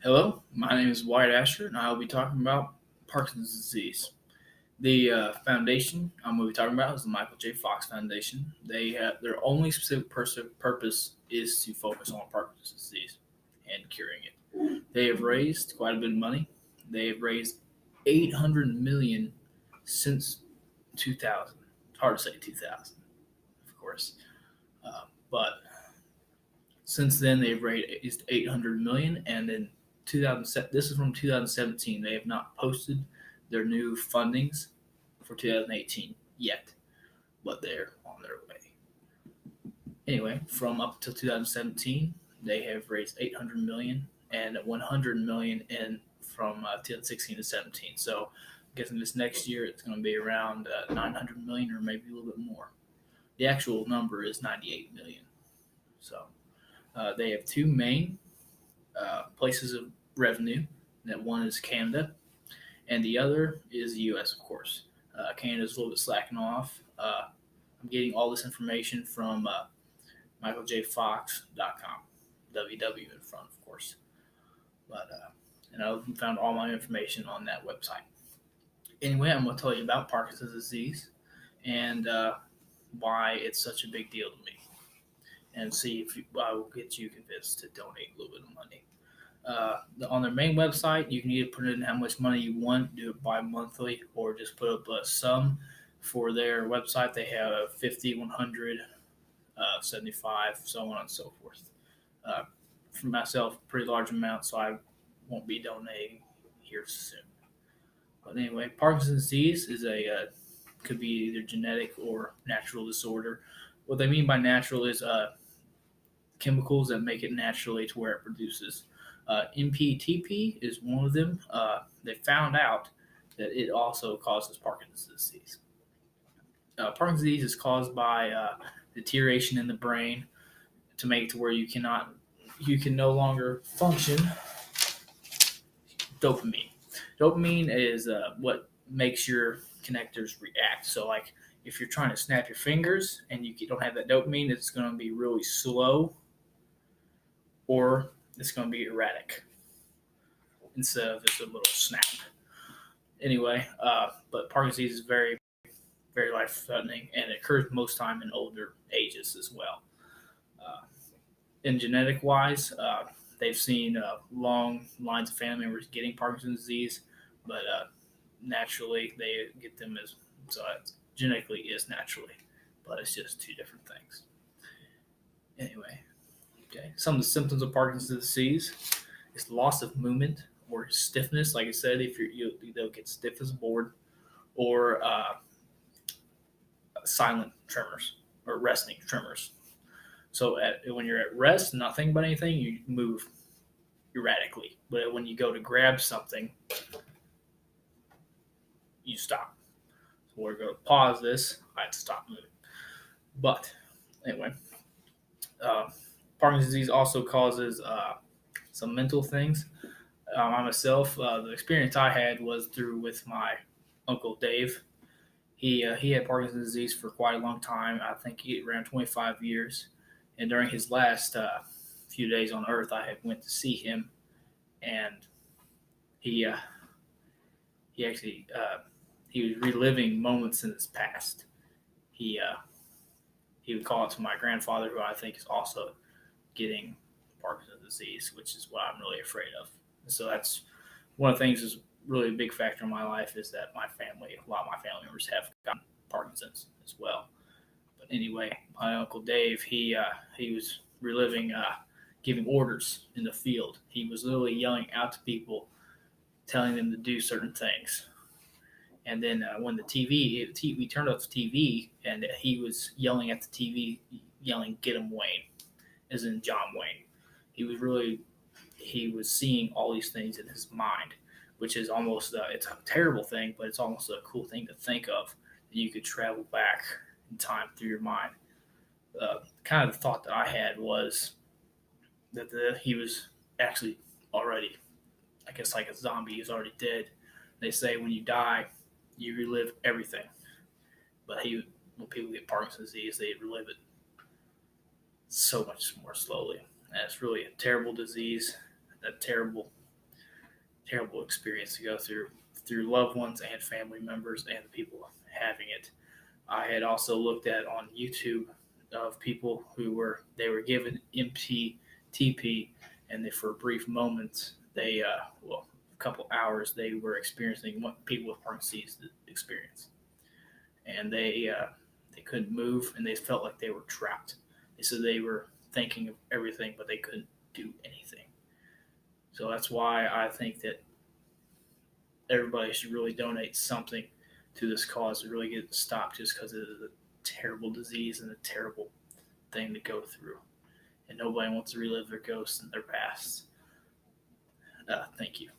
Hello, my name is Wyatt Asher, and I'll be talking about Parkinson's disease. The foundation I'm going to be talking about is the Michael J. Fox Foundation. They have their only specific purpose is to focus on Parkinson's disease and curing it. They have raised quite a bit of money. They have raised 800 million since 2000. It's hard to say 2000, of course, but since then, they've raised 800 million, and in 2007, this is from 2017. They have not posted their new fundings for 2018 yet, but they're on their way. Anyway, from up to 2017, they have raised 800 million and 100 million in from 2016 to 17. So, I'm guessing this next year it's going to be around 900 million or maybe a little bit more. The actual number is 98 million. So, they have two main places of revenue. That one is Canada, and the other is the U.S. Of course. Canada's a little bit slacking off. I'm getting all this information from MichaelJFox.com, WW in front, of course. But and I found all my information on that website. Anyway, I'm going to tell you about Parkinson's disease and why it's such a big deal to me, and see if I will get you convinced to donate a little bit of money. On their main website, you can either put in how much money you want, do it bi-monthly, or just put up a sum. For their website, they have 50, 100, 75, so on and so forth. Uh, for myself, pretty large amount, so I won't be donating here soon. But anyway, Parkinson's disease is could be either genetic or natural disorder. What they mean by natural is chemicals that make it naturally to where it produces. MPTP is one of them. They found out that it also causes Parkinson's disease. Parkinson's disease is caused by deterioration in the brain to make it to where you can no longer function. Dopamine. Dopamine is what makes your connectors react. So, like, if you're trying to snap your fingers and you don't have that dopamine, it's going to be really slow, or it's going to be erratic instead of just a little snap. Anyway, but Parkinson's disease is very, very life threatening, and it occurs most time in older ages as well. Uh, in genetic wise, they've seen long lines of family members getting Parkinson's disease, but naturally they get them as so it genetically is naturally, but it's just two different things. Anyway, okay, some of the symptoms of Parkinson's disease is loss of movement or stiffness. Like I said, if they'll get stiff as a board, or silent tremors or resting tremors. So when you're at rest, not thinking about anything, you move erratically. But when you go to grab something, you stop. So we're going to pause this. I had to stop moving. But anyway, uh, Parkinson's disease also causes some mental things. I myself, the experience I had was through with my uncle Dave. He had Parkinson's disease for quite a long time. I think around 25 years. And during his last few days on Earth, I had went to see him, and he he actually he was reliving moments in his past. He he would call it to my grandfather, who I think is also getting Parkinson's disease, which is what I'm really afraid of. So that's one of the things that's really a big factor in my life, is that a lot of my family members have gotten Parkinson's as well. But anyway, my uncle Dave, he was reliving giving orders in the field. He was literally yelling out to people, telling them to do certain things. And then when we turned off the TV, and he was yelling at the TV, yelling, "Get him, Wayne," as in John Wayne. He was really he was seeing all these things in his mind, which is almost it's a terrible thing, but it's almost a cool thing to think of. That you could travel back in time through your mind. Kind of the thought that I had was that he was actually already, I guess, like a zombie. He's already dead. They say when you die, you relive everything. But when people get Parkinson's disease, they relive it so much more slowly. And it's really a terrible disease, a terrible terrible experience to go through loved ones and family members and the people having it. I had also looked at on YouTube of people who were given MTTP, and they, for brief moments, a couple hours, they were experiencing what people with Parkinson's disease experience, and they couldn't move, and they felt like they were trapped. They said they were thinking of everything, but they couldn't do anything. So that's why I think that everybody should really donate something to this cause to really get it stopped, just because it is a terrible disease and a terrible thing to go through. And nobody wants to relive their ghosts and their past. Thank you.